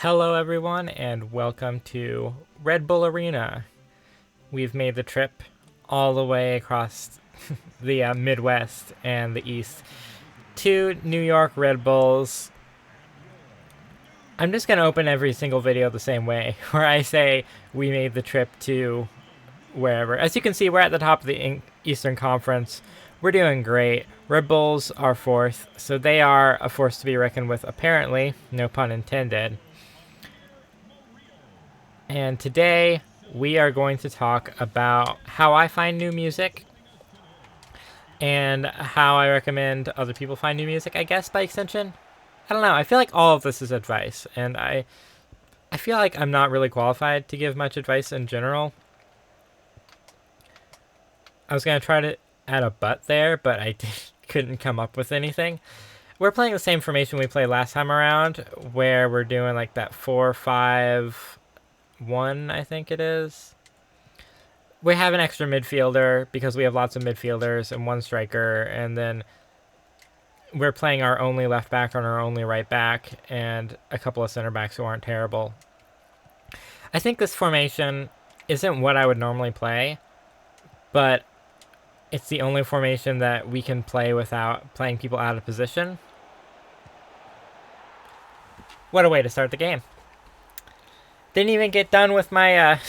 Hello, everyone, and welcome to Red Bull Arena. We've made the trip all the way across the Midwest and the East to New York Red Bulls. I'm just going to open every single video the same way, where I say we made the trip to wherever. As you can see, we're at the top of the Eastern Conference. We're doing great. Red Bulls are fourth, so they are a force to be reckoned with, apparently. No pun intended. And today we are going to talk about how I find new music and how I recommend other people find new music, I guess, by extension. I don't know. I feel like all of this is advice, and I feel like I'm not really qualified to give much advice in general. I was going to try to add a but there, but I couldn't come up with anything. We're playing the same formation we played last time around, where we're doing like that 4-5-1, I think it is. We have an extra midfielder because we have lots of midfielders and one striker, and then we're playing our only left back and our only right back and a couple of center backs who aren't terrible. I think this formation isn't what I would normally play, but it's the only formation that we can play without playing people out of position. What a way to start the game. Didn't even get done with my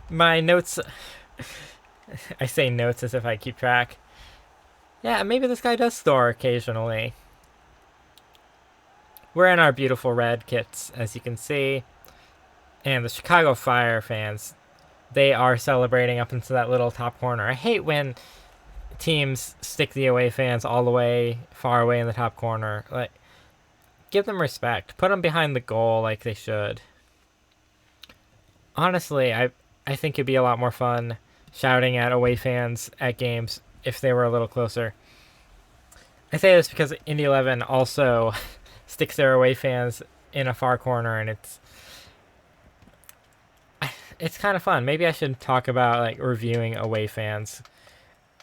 my notes. I say notes as if I keep track. Yeah, maybe this guy does score occasionally. We're in our beautiful red kits, as you can see. And the Chicago Fire fans, they are celebrating up into that little top corner. I hate when teams stick the away fans all the way far away in the top corner. Like, give them respect. Put them behind the goal like they should. Honestly, I think it'd be a lot more fun shouting at away fans at games if they were a little closer. I say this because Indy 11 also sticks their away fans in a far corner, and it's kind of fun. Maybe I should talk about like reviewing away fans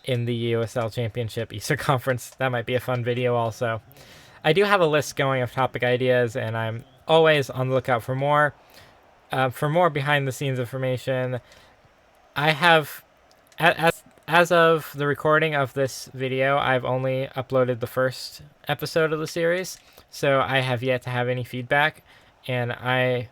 in the USL Championship Eastern Conference. That might be a fun video also. I do have a list going of topic ideas, and I'm always on the lookout for more. For more behind-the-scenes information, I have, as of the recording of this video, I've only uploaded the first episode of the series, so I have yet to have any feedback, and I,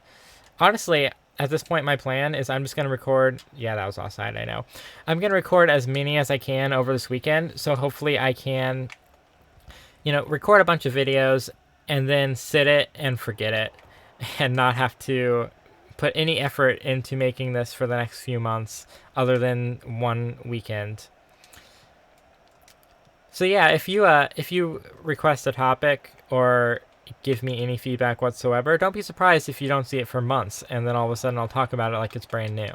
honestly, at this point, my plan is I'm just going to record, yeah, that was offside, I know. I'm going to record as many as I can over this weekend, so hopefully I can, record a bunch of videos, and then sit it and forget it, and not have to put any effort into making this for the next few months other than one weekend. So yeah, if you request a topic or give me any feedback whatsoever, don't be surprised if you don't see it for months and then all of a sudden I'll talk about it like it's brand new.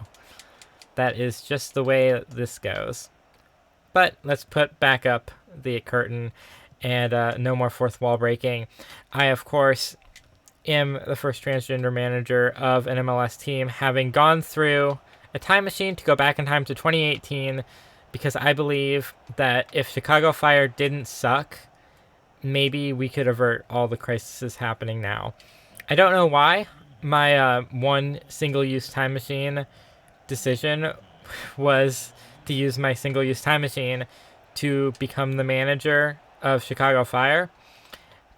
That is just the way this goes. But let's put back up the curtain and no more fourth wall breaking. I, of course, am the first transgender manager of an MLS team, having gone through a time machine to go back in time to 2018, because I believe that if Chicago Fire didn't suck, maybe we could avert all the crises happening now. I don't know why my one single-use time machine decision was to use my single-use time machine to become the manager of Chicago Fire,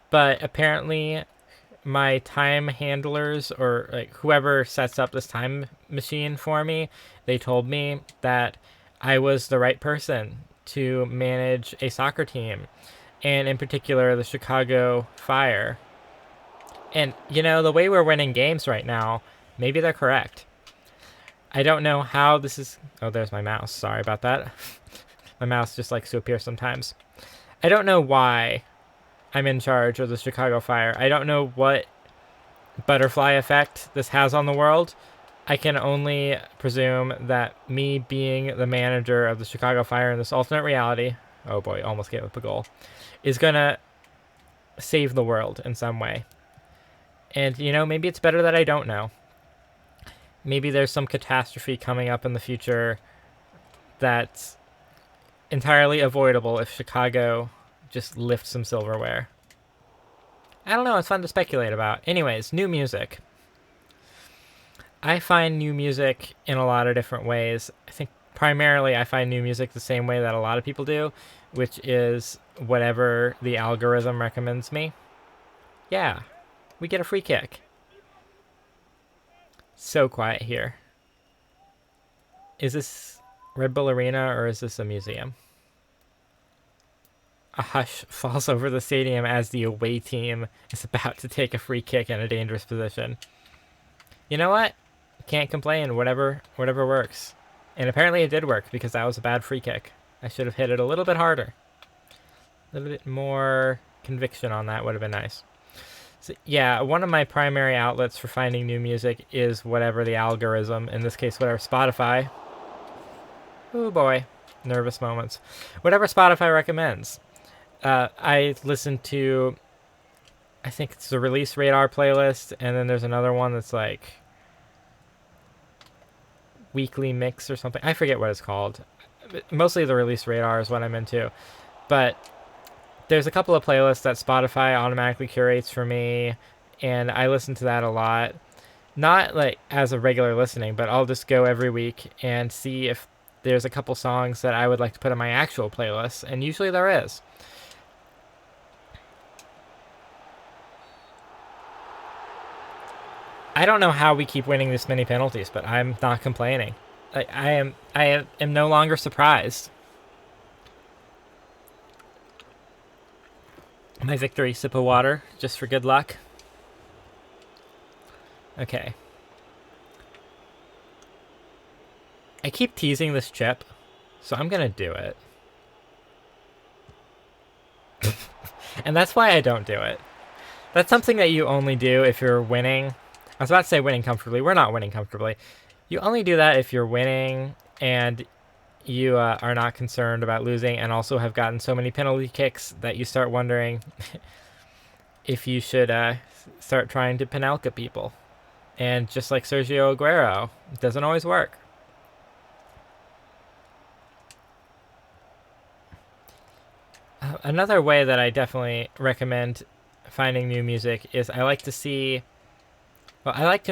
but apparently my time handlers, or like whoever sets up this time machine for me, they told me that I was the right person to manage a soccer team, and in particular the Chicago Fire. And the way we're winning games right now, maybe they're correct. I don't know how this is. Oh, there's my mouse. Sorry about that. My mouse just likes to appear sometimes. I don't know why I'm in charge of the Chicago Fire. I don't know what butterfly effect this has on the world. I can only presume that me being the manager of the Chicago Fire in this alternate reality, oh boy, almost gave up a goal, is gonna save the world in some way. And, maybe it's better that I don't know. Maybe there's some catastrophe coming up in the future that's entirely avoidable if Chicago just lifts some silverware. I don't know, it's fun to speculate about. Anyways, new music. I find new music in a lot of different ways. I think primarily I find new music the same way that a lot of people do, which is whatever the algorithm recommends me. Yeah, we get a free kick. So quiet here. Is this Red Bull Arena or is this a museum? A hush falls over the stadium as the away team is about to take a free kick in a dangerous position. You know what? Can't complain. Whatever works. And apparently it did work because that was a bad free kick. I should have hit it a little bit harder. A little bit more conviction on that would have been nice. So, yeah, one of my primary outlets for finding new music is whatever the algorithm, in this case, whatever Spotify. Oh boy, nervous moments. Whatever Spotify recommends. I listen to, I think it's the Release Radar playlist, and then there's another one that's like Weekly Mix or something. I forget what it's called. Mostly the Release Radar is what I'm into. But there's a couple of playlists that Spotify automatically curates for me, and I listen to that a lot. Not like as a regular listening, but I'll just go every week and see if there's a couple songs that I would like to put on my actual playlist, and usually there is. I don't know how we keep winning this many penalties, but I'm not complaining. I am no longer surprised. My victory sip of water, just for good luck. Okay. I keep teasing this chip, so I'm gonna do it. And that's why I don't do it. That's something that you only do if you're winning. I was about to say winning comfortably. We're not winning comfortably. You only do that if you're winning and you are not concerned about losing and also have gotten so many penalty kicks that you start wondering if you should start trying to Panelka people. And just like Sergio Aguero, it doesn't always work. Another way that I definitely recommend finding new music is I like to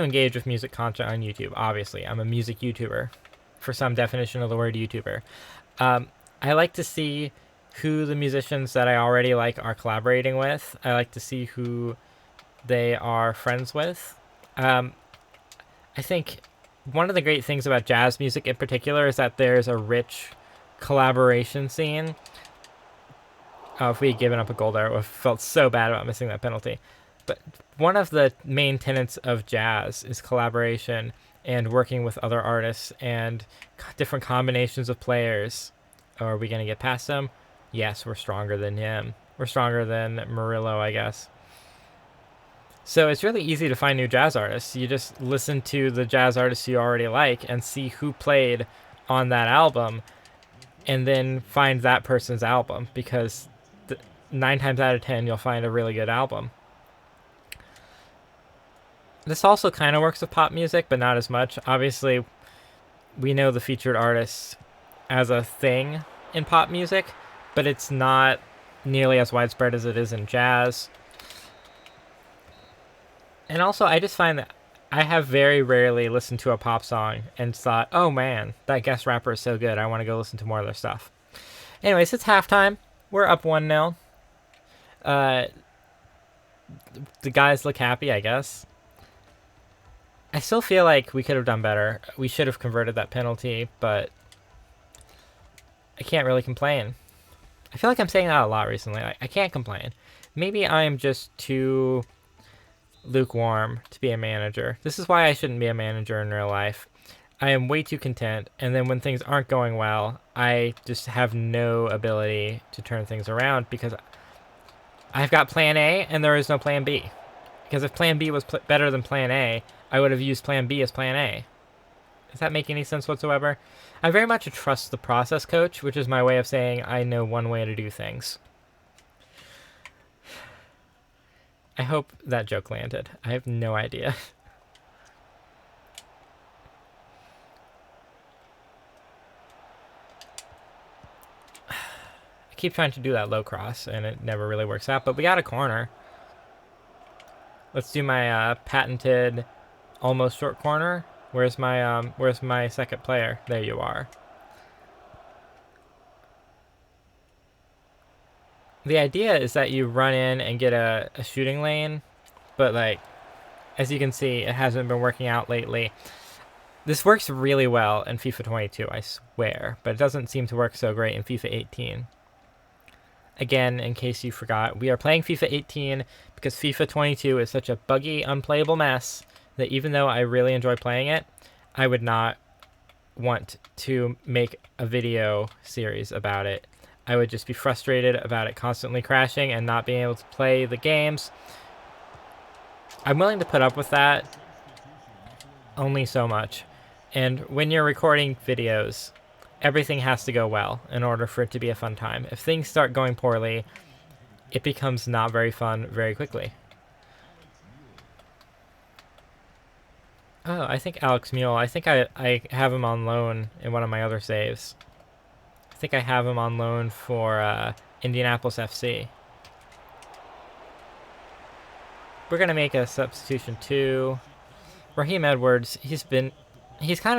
engage with music content on YouTube, obviously. I'm a music YouTuber, for some definition of the word YouTuber. I like to see who the musicians that I already like are collaborating with. I like to see who they are friends with. I think one of the great things about jazz music in particular is that there's a rich collaboration scene. Oh, if we had given up a goal there, I would have felt so bad about missing that penalty. But one of the main tenets of jazz is collaboration and working with other artists and different combinations of players. Oh, are we going to get past him? Yes, we're stronger than him. We're stronger than Murillo, I guess. So it's really easy to find new jazz artists. You just listen to the jazz artists you already like and see who played on that album and then find that person's album because 9 times out of 10 you'll find a really good album. This also kind of works with pop music, but not as much. Obviously, we know the featured artists as a thing in pop music, but it's not nearly as widespread as it is in jazz. And also, I just find that I have very rarely listened to a pop song and thought, oh man, that guest rapper is so good, I want to go listen to more of their stuff. Anyways, it's halftime. We're up 1-0. The guys look happy, I guess. I still feel like we could have done better. We should have converted that penalty, but I can't really complain. I feel like I'm saying that a lot recently. I can't complain. Maybe I'm just too lukewarm to be a manager. This is why I shouldn't be a manager in real life. I am way too content, and then when things aren't going well, I just have no ability to turn things around because I've got plan A and there is no plan B. Because if plan B was better than plan A, I would have used plan B as plan A. Does that make any sense whatsoever? I'm very much a trust the process coach, which is my way of saying I know one way to do things. I hope that joke landed. I have no idea. I keep trying to do that low cross, and it never really works out, but we got a corner. Let's do my patented almost short corner. where's my second player? There you are. The idea is that you run in and get a shooting lane, but like, as you can see, it hasn't been working out lately. This works really well in FIFA 22, I swear, but it doesn't seem to work so great in FIFA 18. Again, in case you forgot, we are playing FIFA 18 because FIFA 22 is such a buggy, unplayable mess that even though I really enjoy playing it, I would not want to make a video series about it. I would just be frustrated about it constantly crashing and not being able to play the games. I'm willing to put up with that only so much. And when you're recording videos, everything has to go well in order for it to be a fun time. If things start going poorly, it becomes not very fun very quickly. Oh, I think Alex Mule. I think I have him on loan in one of my other saves. I think I have him on loan for Indianapolis FC. We're going to make a substitution too. Raheem Edwards, he's kind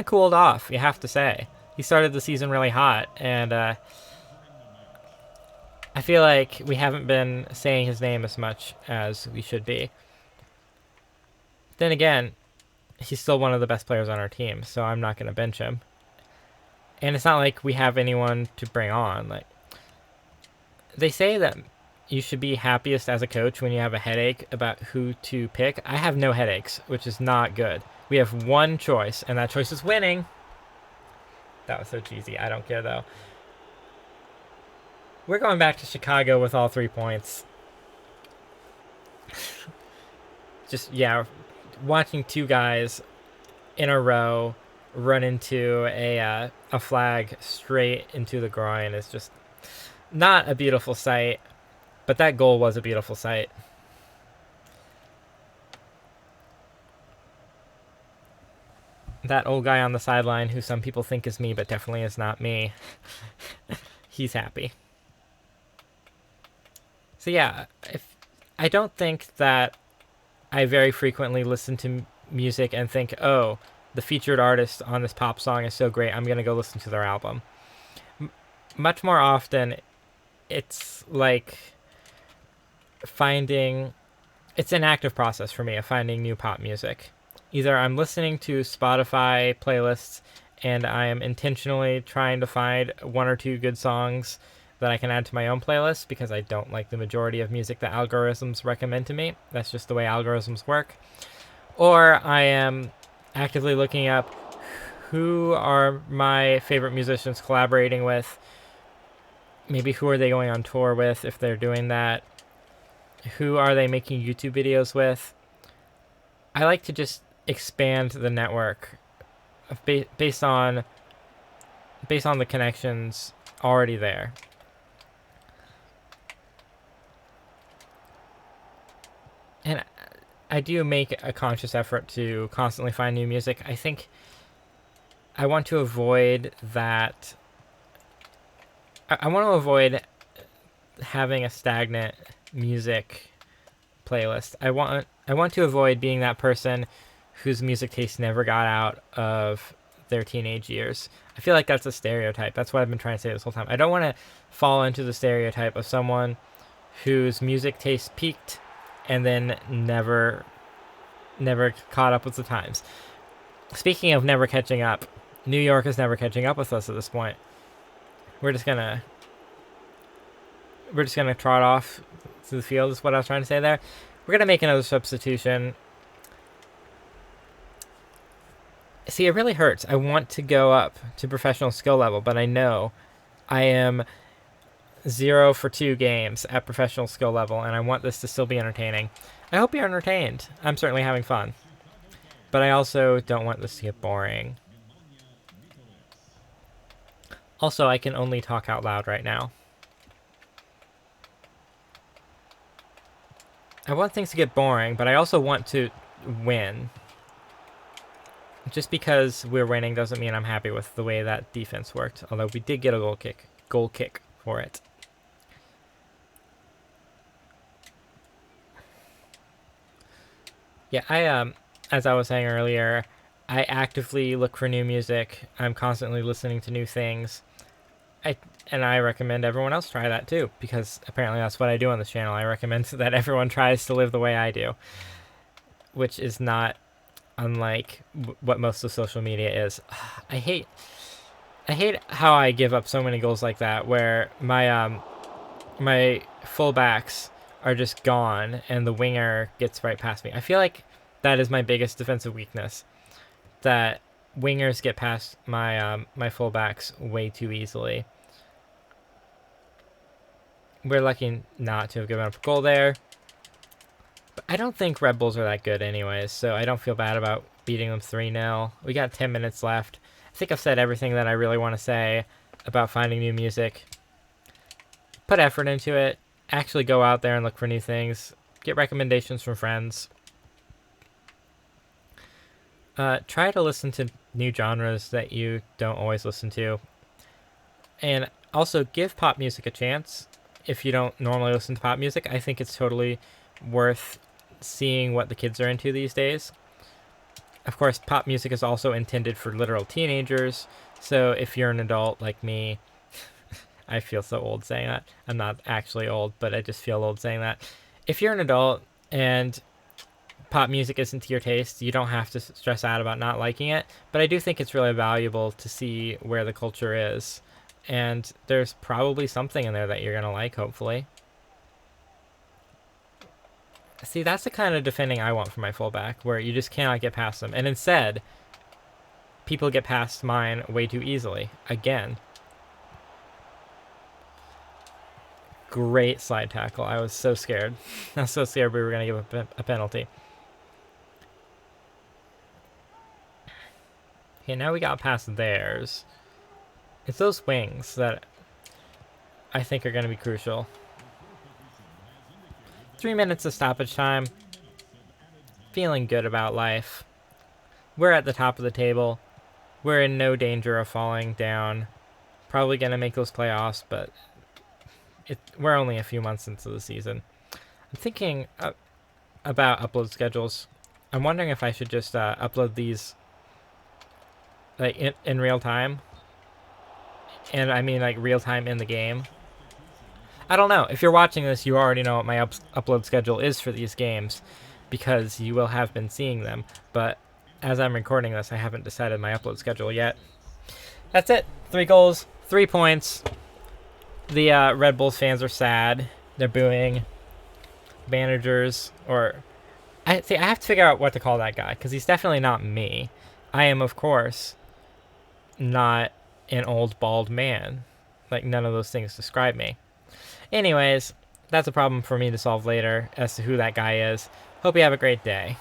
of cooled off, you have to say. He started the season really hot, and I feel like we haven't been saying his name as much as we should be. Then again, he's still one of the best players on our team, so I'm not going to bench him. And it's not like we have anyone to bring on. Like, they say that you should be happiest as a coach when you have a headache about who to pick. I have no headaches, which is not good. We have one choice, and that choice is winning. That was so cheesy. I don't care, though. We're going back to Chicago with all 3 points. Just, yeah, watching two guys in a row run into a flag straight into the groin is just not a beautiful sight. But that goal was a beautiful sight. That old guy on the sideline, who some people think is me, but definitely is not me, he's happy. So yeah, I don't think that I very frequently listen to music and think, oh, the featured artist on this pop song is so great, I'm going to go listen to their album. Much more often, it's like it's an active process for me of finding new pop music. Either I'm listening to Spotify playlists and I am intentionally trying to find one or two good songs that I can add to my own playlist because I don't like the majority of music that algorithms recommend to me. That's just the way algorithms work. Or I am actively looking up who are my favorite musicians collaborating with. Maybe who are they going on tour with if they're doing that. Who are they making YouTube videos with? I like to just expand the network based on the connections already there. And I do make a conscious effort to constantly find new music. I think I want to avoid that. I want to avoid having a stagnant music playlist. I want to avoid being that person whose music taste never got out of their teenage years. I feel like that's a stereotype. That's what I've been trying to say this whole time. I don't want to fall into the stereotype of someone whose music taste peaked and then never caught up with the times. Speaking of never catching up, New York is never catching up with us at this point. We're just gonna trot off to the field is what I was trying to say there. We're going to make another substitution. See, it really hurts. I want to go up to professional skill level, but I know I am 0 for 2 games at professional skill level, and I want this to still be entertaining. I hope you're entertained. I'm certainly having fun. But I also don't want this to get boring. Also, I can only talk out loud right now. I want things to get boring, but I also want to win. Just because we're winning doesn't mean I'm happy with the way that defense worked, although we did get a goal kick for it. Yeah, as I was saying earlier, I actively look for new music. I'm constantly listening to new things. I recommend everyone else try that too, because apparently that's what I do on this channel. I recommend that everyone tries to live the way I do, which is not unlike what most of social media is. I hate how I give up so many goals like that, where my fullbacks are just gone and the winger gets right past me. I feel like that is my biggest defensive weakness. That wingers get past my fullbacks way too easily. We're lucky not to have given up a goal there. But I don't think Red Bulls are that good anyways, so I don't feel bad about beating them 3-0. We got 10 minutes left. I think I've said everything that I really want to say about finding new music. Put effort into it. Actually go out there and look for new things. Get recommendations from friends. Try to listen to new genres that you don't always listen to. And also give pop music a chance. If you don't normally listen to pop music, I think it's totally worth seeing what the kids are into these days. Of course, pop music is also intended for literal teenagers, so if you're an adult like me, I feel so old saying that. I'm not actually old, but I just feel old saying that. If you're an adult and pop music isn't to your taste, you don't have to stress out about not liking it, but I do think it's really valuable to see where the culture is, and there's probably something in there that you're going to like, hopefully. See, that's the kind of defending I want from my fullback, where you just cannot get past them. And instead, people get past mine way too easily. Again. Great slide tackle. I was so scared. I was so scared we were going to give a penalty. Okay, now we got past theirs. It's those wings that I think are going to be crucial. 3 minutes of stoppage time. Feeling good about life. We're at the top of the table. We're in no danger of falling down. Probably going to make those playoffs, but we're only a few months into the season. I'm thinking about upload schedules. I'm wondering if I should just upload these like in real time. And I mean like real time in the game. I don't know. If you're watching this, you already know what my upload schedule is for these games, because you will have been seeing them. But as I'm recording this, I haven't decided my upload schedule yet. That's it. 3 goals, 3 points. The Red Bulls fans are sad. They're booing. Managers, or I have to figure out what to call that guy, because he's definitely not me. I am, of course, not an old bald man. Like, none of those things describe me. Anyways, that's a problem for me to solve later as to who that guy is. Hope you have a great day.